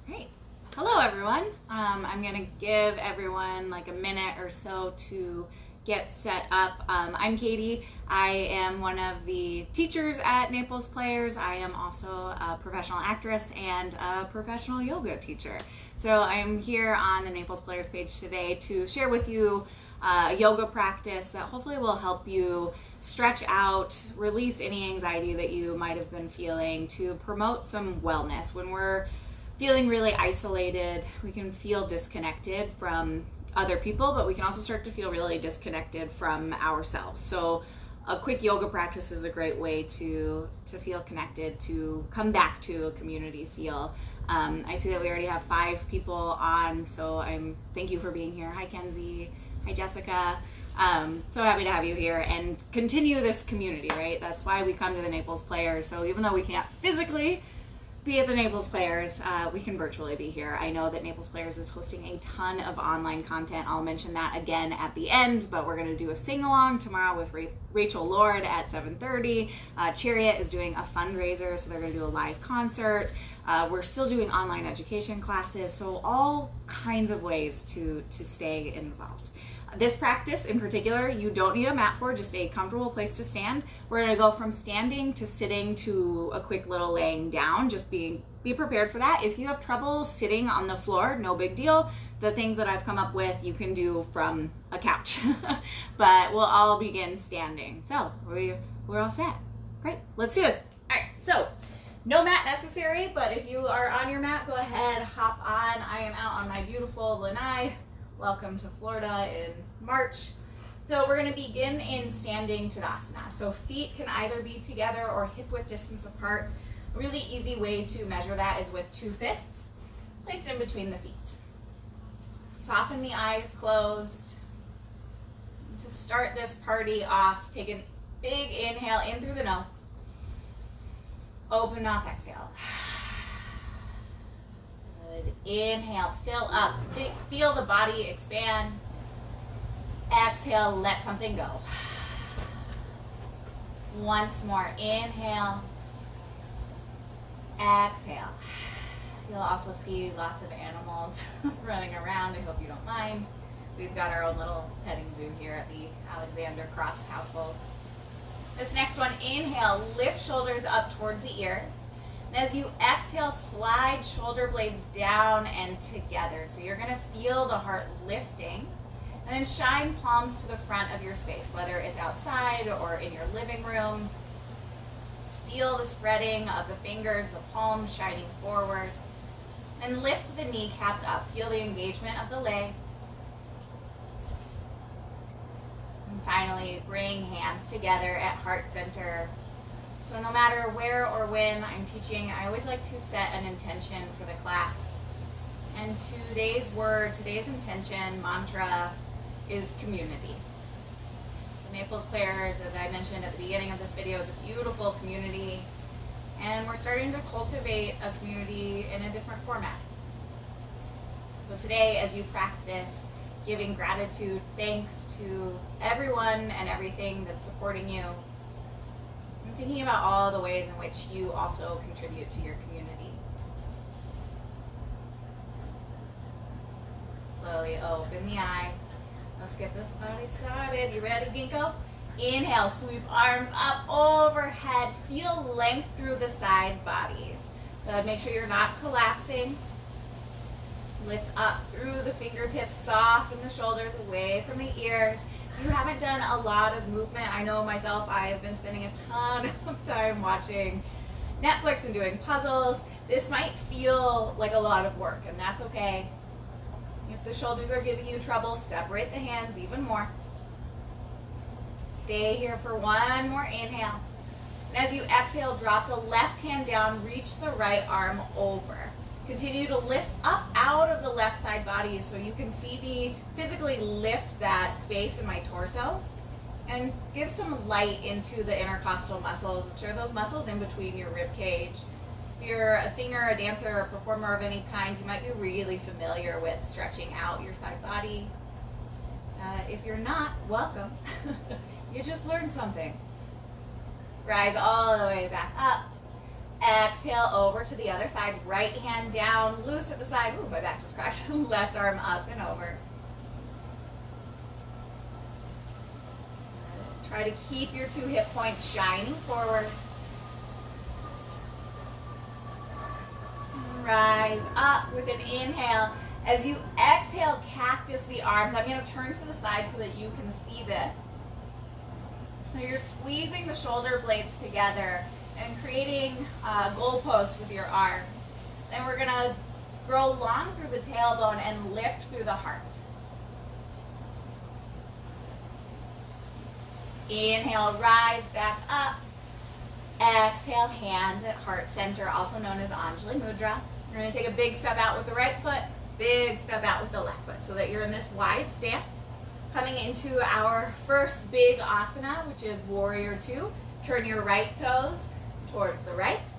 Great. Hello, everyone. I'm going to give everyone like a minute or so to get set up. I'm Katie. I am one of the teachers at Naples Players. I am also a professional actress and a professional yoga teacher. So I'm here on the Naples Players page today to share with you a yoga practice that hopefully will help you stretch out, release any anxiety that you might have been feeling, to promote some wellness. When we're feeling really isolated, we can feel disconnected from other people, but we can also start to feel really disconnected from ourselves. So a quick yoga practice is a great way to feel connected, to come back to a community feel. I see that we already have 5 people on, so thank you for being here. Hi, Kenzie. Hi, Jessica. So happy to have you here and continue this community, right? That's why we come to the Naples Players. So even though we can't physically be at the Naples Players, we can virtually be here. I know that Naples Players is hosting a ton of online content. I'll mention that again at the end, but we're gonna do a sing-along tomorrow with Rachel Lord at 7:30. Chariot is doing a fundraiser, so they're gonna do a live concert. We're still doing online education classes, so all kinds of ways to stay involved. This practice in particular, you don't need a mat for, just a comfortable place to stand. We're gonna go from standing to sitting to a quick little laying down. Just be prepared for that. If you have trouble sitting on the floor, no big deal. The things that I've come up with, you can do from a couch. But we'll all begin standing. So we're all set. Great, let's do this. All right, so no mat necessary, but if you are on your mat, go ahead, hop on. I am out on my beautiful lanai. Welcome to Florida in March. So we're going to begin in standing Tadasana. So feet can either be together or hip width distance apart. A really easy way to measure that is with 2 fists placed in between the feet. Soften the eyes closed. To start this party off, take a big inhale in through the nose. Open mouth, exhale. Good. Inhale, fill up, feel the body expand. Exhale, let something go. Once more, inhale. Exhale. You'll also see lots of animals running around. I hope you don't mind. We've got our own little petting zoo here at the Alexander Cross household. This next one, inhale, lift shoulders up towards the ears. And as you exhale, slide shoulder blades down and together. So you're gonna feel the heart lifting. And then shine palms to the front of your space, whether it's outside or in your living room. Feel the spreading of the fingers, the palms shining forward. And lift the kneecaps up. Feel the engagement of the legs. And finally, bring hands together at heart center. So no matter where or when I'm teaching, I always like to set an intention for the class. And today's word, today's intention, mantra, is community. So Naples Players, as I mentioned at the beginning of this video, is a beautiful community. And we're starting to cultivate a community in a different format. So today, as you practice giving gratitude, thanks to everyone and everything that's supporting you, I'm thinking about all the ways in which you also contribute to your community. Slowly open the eyes. Let's get this party started. You ready, Ginkgo? Inhale, sweep arms up overhead. Feel length through the side bodies. Make sure you're not collapsing. Lift up through the fingertips, soften the shoulders away from the ears. If you haven't done a lot of movement, I know myself, I have been spending a ton of time watching Netflix and doing puzzles. This might feel like a lot of work, and that's okay. If the shoulders are giving you trouble, separate the hands even more. Stay here for one more inhale. And as you exhale, drop the left hand down, reach the right arm over. Continue to lift up out of the left side body so you can see me physically lift that space in my torso and give some light into the intercostal muscles, which are those muscles in between your rib cage. If you're a singer, a dancer, or a performer of any kind, you might be really familiar with stretching out your side body. If you're not, welcome. You just learned something. Rise all the way back up. Exhale over to the other side. Right hand down, loose at the side. Ooh, my back just cracked. Left arm up and over. Try to keep your 2 hip points shining forward. Rise up with an inhale. As you exhale, cactus the arms. I'm going to turn to the side so that you can see this. So you're squeezing the shoulder blades together and creating a goalpost with your arms. Then we're going to grow long through the tailbone and lift through the heart. Inhale, rise back up. Exhale, hands at heart center, also known as Anjali Mudra. You're going to take a big step out with the right foot, big step out with the left foot, so that you're in this wide stance. Coming into our first big asana, which is Warrior 2. Turn your right toes towards the right.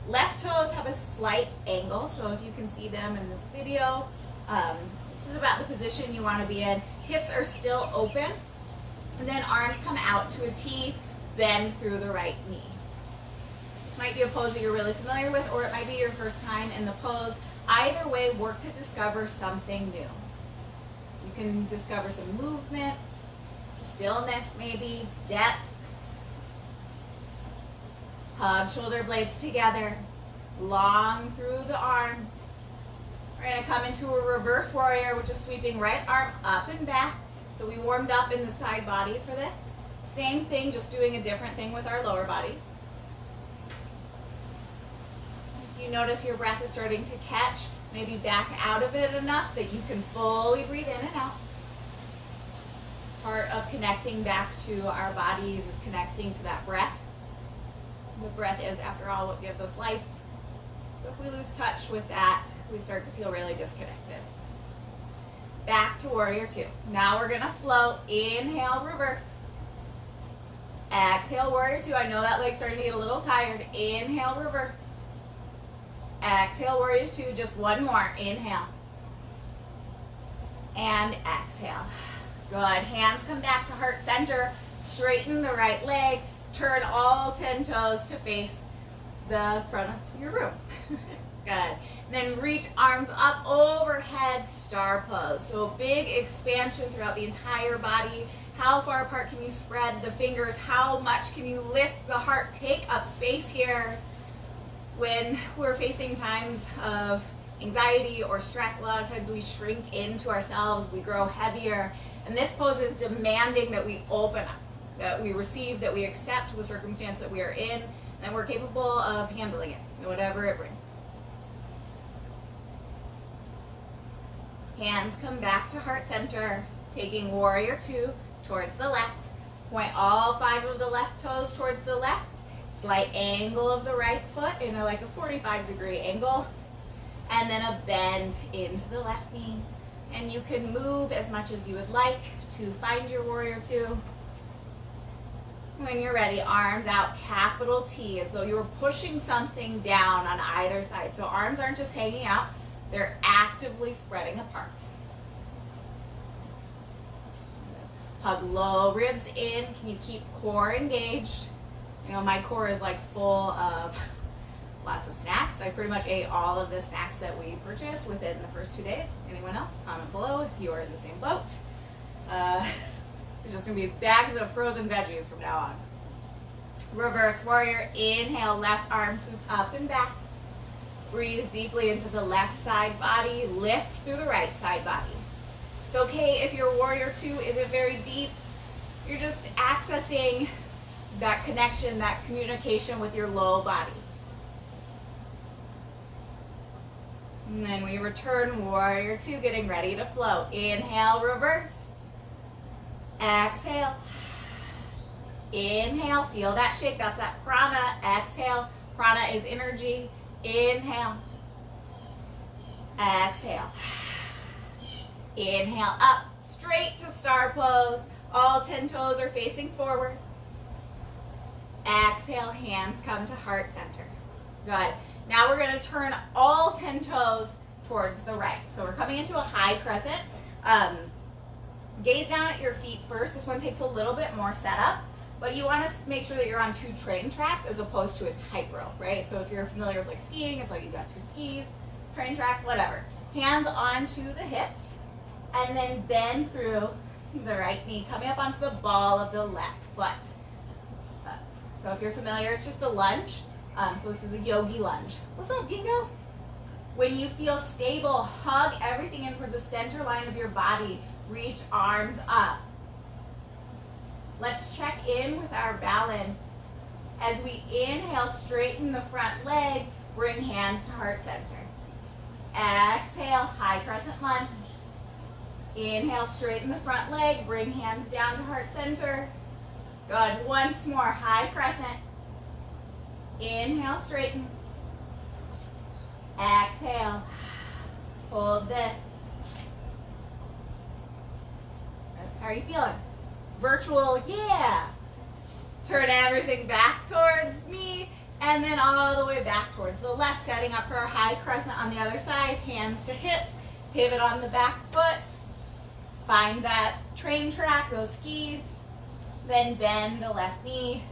Left toes have a slight angle, so if you can see them in this video, this is about the position you want to be in. Hips are still open, and then arms come out to a T, bend through the right knee. This might be a pose that you're really familiar with, or it might be your first time in the pose. Either way, work to discover something new. You can discover some movement, stillness maybe, depth. Hug shoulder blades together, long through the arms. We're going to come into a reverse warrior, which is sweeping right arm up and back. So we warmed up in the side body for this. Same thing, just doing a different thing with our lower bodies. If you notice your breath is starting to catch, maybe back out of it enough that you can fully breathe in and out. Part of connecting back to our bodies is connecting to that breath. The breath is, after all, what gives us life. So if we lose touch with that, we start to feel really disconnected. Back to Warrior 2. Now we're going to float. Inhale, reverse. Exhale, Warrior 2. I know that leg's starting to get a little tired. Inhale, reverse. Exhale, Warrior 2. Just one more. Inhale. And exhale. Good. Hands come back to heart center. Straighten the right leg. Turn all 10 toes to face the front of your room. Good. Then reach arms up overhead, star pose. So a big expansion throughout the entire body. How far apart can you spread the fingers? How much can you lift the heart? Take up space here. When we're facing times of anxiety or stress, a lot of times we shrink into ourselves, we grow heavier. And this pose is demanding that we open up, that we receive, that we accept the circumstance that we are in, and we're capable of handling it, whatever it brings. Hands come back to heart center, taking Warrior 2 towards the left. Point all 5 of the left toes towards the left. Slight angle of the right foot in like a 45-degree angle. And then a bend into the left knee. And you can move as much as you would like to find your Warrior 2. When you're ready, arms out, capital T, as though you were pushing something down on either side. So arms aren't just hanging out, they're actively spreading apart. Hug low ribs in. Can you keep core engaged? You know, my core is like full of lots of snacks. I pretty much ate all of the snacks that we purchased within the first 2 days. Anyone else? Comment below if you are in the same boat. It's just going to be bags of frozen veggies from now on. Reverse warrior. Inhale, left arm sweeps up and back. Breathe deeply into the left side body. Lift through the right side body. It's okay if your Warrior 2 isn't very deep. You're just accessing that connection, that communication with your low body. And then we return, Warrior 2, getting ready to float. Inhale, reverse. Exhale. Inhale, feel that shake. That's that prana. Exhale. Prana is energy. Inhale. Exhale. Inhale, up, straight to star pose. All 10 toes are facing forward. Exhale, hands come to heart center. Good. Now we're going to turn all 10 toes towards the right. So we're coming into a high crescent. Gaze down at your feet first. This one takes a little bit more setup. but you want to make sure that you're on 2 train tracks as opposed to a tightrope, right? So if you're familiar with like skiing, it's like you've got 2 skis, train tracks, whatever. Hands onto the hips, and then bend through the right knee, coming up onto the ball of the left foot. So if you're familiar, it's just a lunge. So this is a yogi lunge. What's up, Bingo? When you feel stable, hug everything in towards the center line of your body. Reach arms up. Let's check in with our balance. As we inhale, straighten the front leg, bring hands to heart center. Exhale, high crescent lunge. Inhale, straighten the front leg, bring hands down to heart center. Good, once more, high crescent. Inhale, straighten. Exhale, hold this. How are you feeling? Virtual, yeah. Turn everything back towards me, and then all the way back towards the left, setting up for our high crescent on the other side, hands to hips, pivot on the back foot, find that train track, those skis, then bend the left knee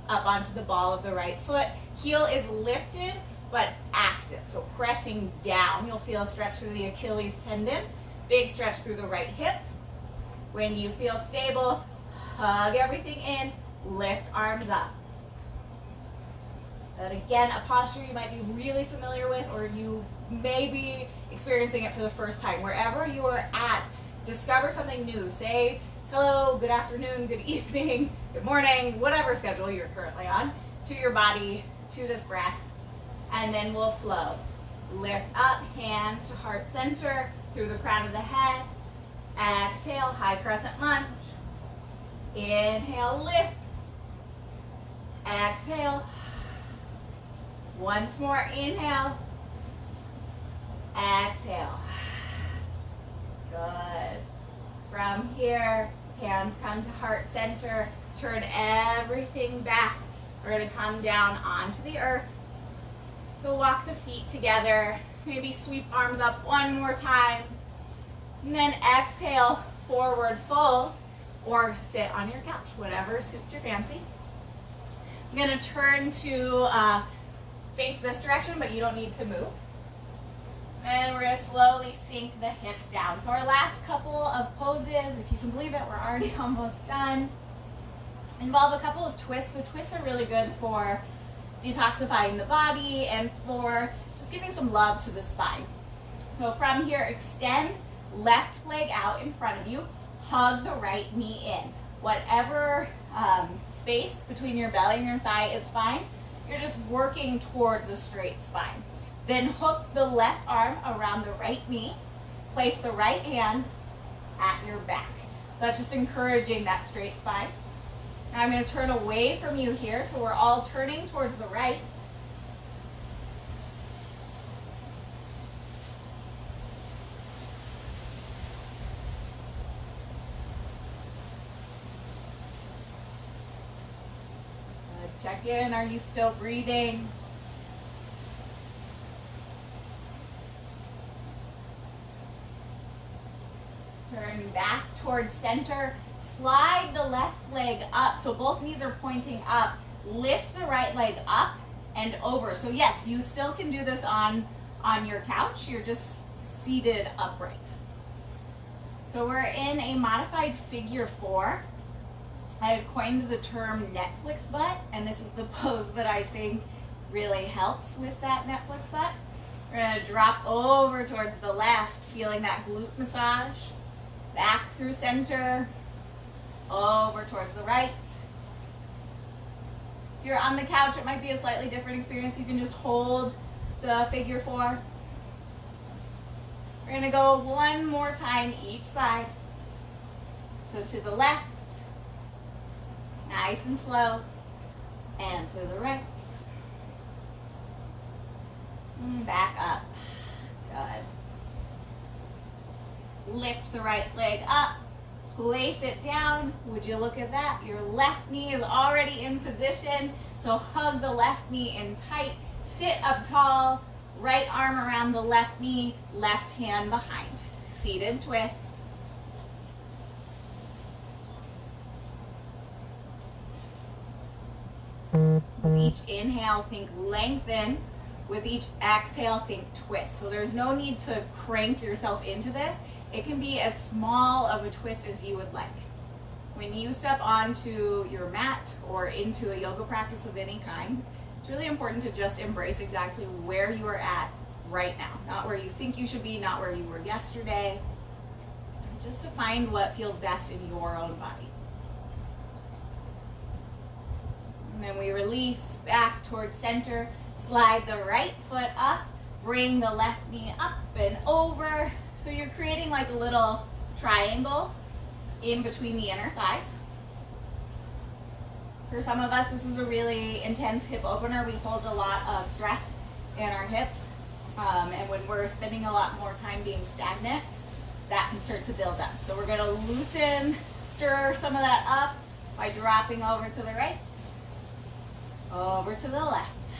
up onto the ball of the right foot. Heel is lifted, but active, so pressing down. You'll feel a stretch through the Achilles tendon, big stretch through the right hip. When you feel stable, hug everything in, lift arms up. And again, a posture you might be really familiar with, or you may be experiencing it for the first time. Wherever you are at, discover something new. Say hello, good afternoon, good evening, good morning, whatever schedule you're currently on, to your body, to this breath, and then we'll flow. Lift up, hands to heart center, through the crown of the head. Exhale, high crescent lunge. Inhale, lift. Exhale. Once more, inhale. Exhale. Good. From here, hands come to heart center. Turn everything back. We're going to come down onto the earth. So walk the feet together. Maybe sweep arms up one more time. And then exhale, forward fold, or sit on your couch, whatever suits your fancy. I'm going to turn to face this direction, but you don't need to move. And we're going to slowly sink the hips down. So our last couple of poses, if you can believe it, we're already almost done, involve a couple of twists. So twists are really good for detoxifying the body and for just giving some love to the spine. So from here, extend left leg out in front of you, hug the right knee in. Whatever space between your belly and your thigh is fine. You're just working towards a straight spine. Then hook the left arm around the right knee. Place the right hand at your back. So that's just encouraging that straight spine. Now I'm going to turn away from you here, so we're all turning towards the right. Check in, are you still breathing? Turn back towards center. Slide the left leg up, so both knees are pointing up. Lift the right leg up and over. So yes, you still can do this on your couch. You're just seated upright. So we're in a modified figure 4. I've coined the term Netflix butt, and this is the pose that I think really helps with that Netflix butt. We're going to drop over towards the left, feeling that glute massage. Back through center, over towards the right. If you're on the couch, it might be a slightly different experience. You can just hold the figure 4. We're going to go one more time each side. So to the left. Nice and slow, and to the right. Back up. Good. Lift the right leg up, place it down. Would you look at that? Your left knee is already in position, so hug the left knee in tight. Sit up tall, right arm around the left knee, left hand behind. Seated twist. With each inhale, think lengthen. With each exhale, think twist. So there's no need to crank yourself into this. It can be as small of a twist as you would like. When you step onto your mat or into a yoga practice of any kind, it's really important to just embrace exactly where you are at right now. Not where you think you should be, not where you were yesterday. Just to find what feels best in your own body. And then we release back towards center, slide the right foot up, bring the left knee up and over. So you're creating like a little triangle in between the inner thighs. For some of us, this is a really intense hip opener. We hold a lot of stress in our hips. And when we're spending a lot more time being stagnant, that can start to build up. So we're gonna loosen, stir some of that up by dropping over to the right, over to the left.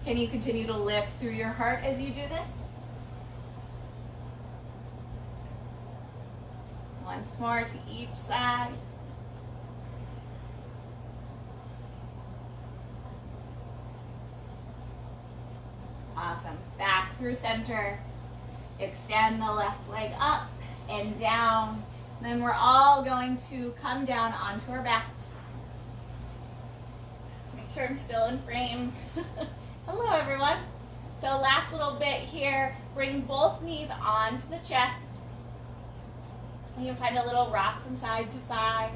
Can you continue to lift through your heart as you do this? Once more to each side. Awesome. Back through center. Extend the left leg up and down. Then we're all going to come down onto our backs. Make sure I'm still in frame. Hello, everyone. So last little bit here, bring both knees onto the chest. You can find a little rock from side to side.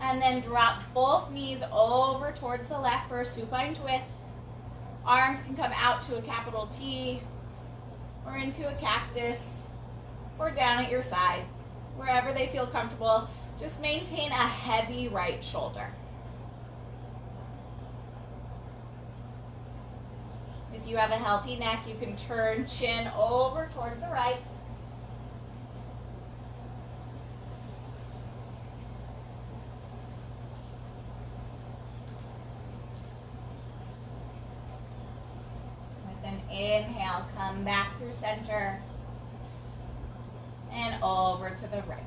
And then drop both knees over towards the left for a supine twist. Arms can come out to a capital T, or into a cactus, or down at your sides, wherever they feel comfortable. Just maintain a heavy right shoulder. If you have a healthy neck, you can turn chin over towards the right. With an inhale, come back through center and over to the right.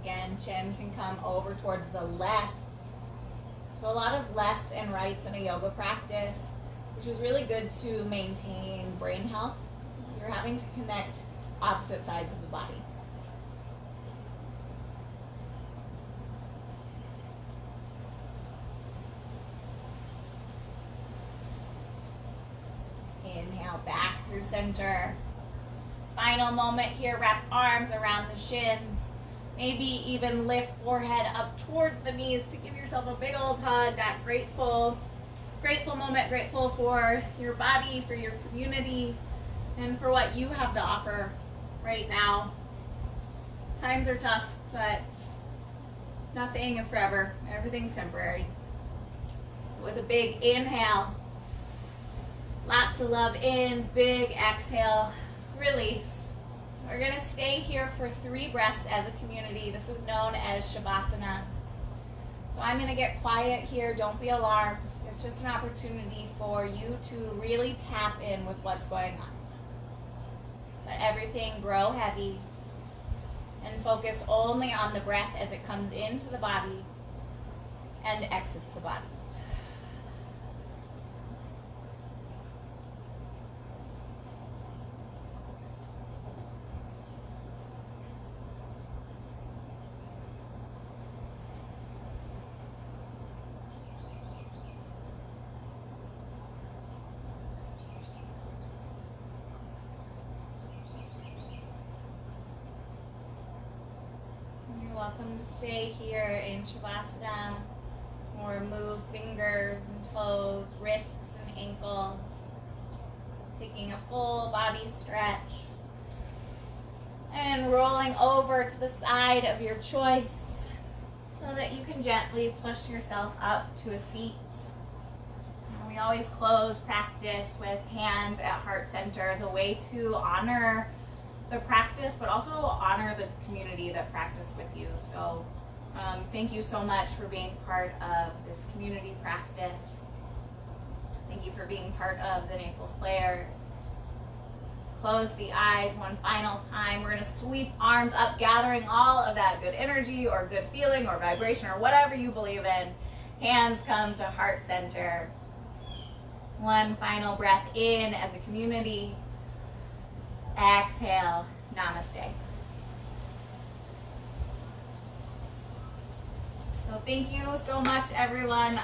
Again, chin can come over towards the left. So a lot of lefts and rights in a yoga practice, which is really good to maintain brain health. You're having to connect opposite sides of the body. Inhale back through center. Final moment here, wrap arms around the shins. Maybe even lift forehead up towards the knees to give yourself a big old hug. That grateful moment, grateful for your body, for your community, and for what you have to offer right now. Times are tough, but nothing is forever. Everything's temporary. With a big inhale, lots of love in, big exhale, release. We're going to stay here for 3 breaths as a community. This is known as Shavasana. So I'm going to get quiet here. Don't be alarmed. It's just an opportunity for you to really tap in with what's going on. Let everything grow heavy and focus only on the breath as it comes into the body and exits the body. Welcome to stay here in Shavasana, or move fingers and toes, wrists and ankles, taking a full body stretch, and rolling over to the side of your choice so that you can gently push yourself up to a seat. And we always close practice with hands at heart center as a way to honor the practice, but also honor the community that practiced with you. So thank you so much for being part of this community practice. Thank you for being part of the Naples Players. close the eyes one final time. We're gonna sweep arms up, gathering all of that good energy or good feeling or vibration or whatever you believe in. Hands come to heart center. One final breath in as a community. Exhale, namaste. So thank you so much, everyone.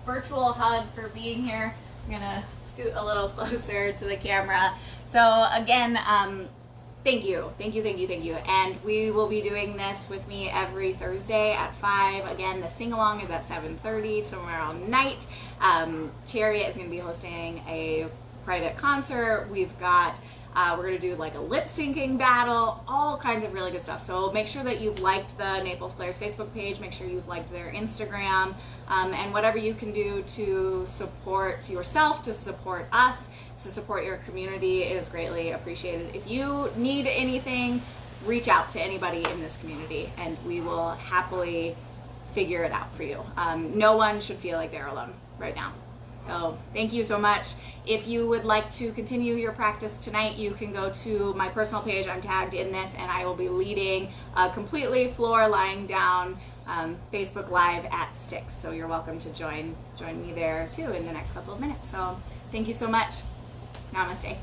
Virtual hug for being here. I'm gonna scoot a little closer to the camera. So again, thank you. And we will be doing this with me every Thursday at 5. Again, the sing-along is at 7:30 tomorrow night. Chariot is gonna be hosting a private concert. We've got we're going to do like a lip syncing battle, all kinds of really good stuff. So make sure that you've liked the Naples Players Facebook page, make sure you've liked their Instagram, and whatever you can do to support yourself, to support us, to support your community is greatly appreciated. If you need anything, reach out to anybody in this community and we will happily figure it out for you. No one should feel like they're alone right now. So thank you so much. If you would like to continue your practice tonight, you can go to my personal page. I'm tagged in this, and I will be leading a completely floor lying down Facebook Live at 6. So you're welcome to join me there too in the next couple of minutes. So thank you so much. Namaste.